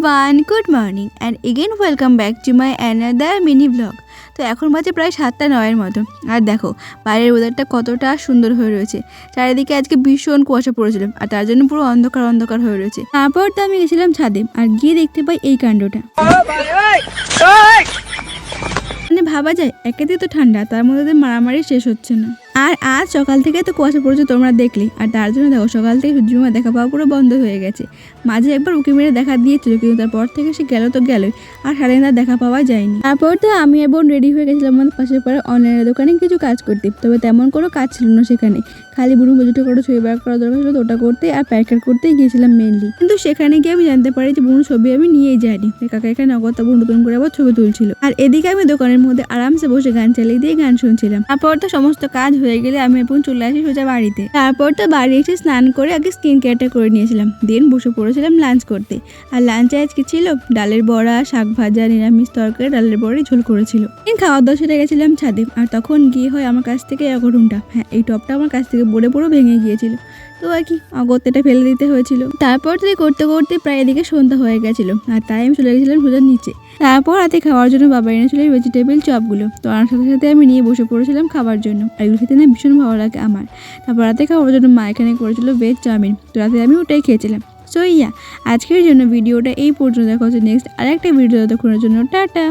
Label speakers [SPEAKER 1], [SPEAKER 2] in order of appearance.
[SPEAKER 1] Everyone, good morning and again welcome back to my another mini blog. তো এখন বাজে প্রায় 7টা-9-এর মতো। আর দেখো বাইরের ওয়েদারটা কতটা সুন্দর হয়ে রয়েছে। চারিদিকে আজকে ভীষণ কুয়াশা পড়েছিল আর তার জন্য পুরো অন্ধকার অন্ধকার হয়ে রয়েছে। তারপর তো আমি গেছিলাম ছাদে আর গিয়ে দেখতে পাই এই কাণ্ডটা। মানে ভাবা যায় একেতে তো ঠান্ডা, তার মধ্যে মারামারি শেষ হচ্ছে না। আর আজ সকাল থেকে তো কুয়াশা পড়েছে তোমরা দেখলে, আর তার জন্য দেখো সকাল থেকে সূর্যমা দেখা পাওয়া পুরো বন্ধ হয়ে গেছে। মাঝে একবার উঁকি মেরে দেখা দিয়েছিল, কিন্তু তারপর থেকে সে গেল তো গেলই, আর সারাদিন আর দেখা পাওয়া যায়নি। তারপর তো আমি আর বোন রেডি হয়ে গেছিলাম আমাদের পাশের পাড়ার অনলাইনের দোকানে কিছু কাজ করতে। তবে তেমন কোনো কাজ ছিল না সেখানে, খালি বুড়ো বুঝুটো করে ছবি বার করা দরকার ছিল, তো ওটা করতে আর প্যাকেট করতেই গিয়েছিলাম মেনলি। কিন্তু সেখানে গিয়ে আমি জানতে পারি যে বুড়ো ছবি আমি নিয়েই যাইনি, কাকা এখানে নগদ বুড়ো নতুন করে আবার ছবি তুলছিল। আর এদিকে আমি দোকানের মধ্যে আরামসে বসে গান চালিয়ে দিয়ে গান শুনছিলাম। তারপর তো সমস্ত কাজ হয়ে গেলে আমি এখন চলে আসি সোজা বাড়িতে। তারপর তো বাড়ি এসে স্নান করে আগে স্কিন কেয়ারটা করে নিয়েছিলাম, দেন বসে পড়েছিলাম লাঞ্চ করতে। আর লাঞ্চে আজকে ছিল ডালের বড়া, শাক ভাজা, নিরামিষ তরকারি, ডালের বড়াই ঝোল করেছিল। খাওয়া দাওয়া সেরে গেছিলাম ছাদে, আর তখন গিয়ে হয় আমার কাছ থেকে অঘটনটা। হ্যাঁ, এই টপটা আমার কাছ থেকে পড়ে পুরো ভেঙে গিয়েছিল, তো আর কি অগত্যটা ফেলে দিতে হয়েছিল। তারপর থেকে করতে করতে প্রায় এদিকে সন্ধ্যা হয়ে গেছিল, আর তাই আমি চলে গেছিলাম সোজা নিচে। তারপর রাতে খাওয়ার জন্য বাবা এনেছিল ভেজিটেবিল চপগুলো, তো আমার সাথে সাথে আমি নিয়ে বসে পড়েছিলাম খাবার জন্য। আর এগুলো খেতে না ভীষণ ভালো লাগে আমার। তারপর রাতে খাওয়ার জন্য মা এখানে করেছিল ভেজ চাউমিন, তো রাতে আমি ওটাই খেয়েছিলাম। সো আজকের জন্য ভিডিওটা এই পর্যন্ত। দেখা হচ্ছে নেক্সট আরেকটা ভিডিও, ততক্ষণের জন্য টাটা।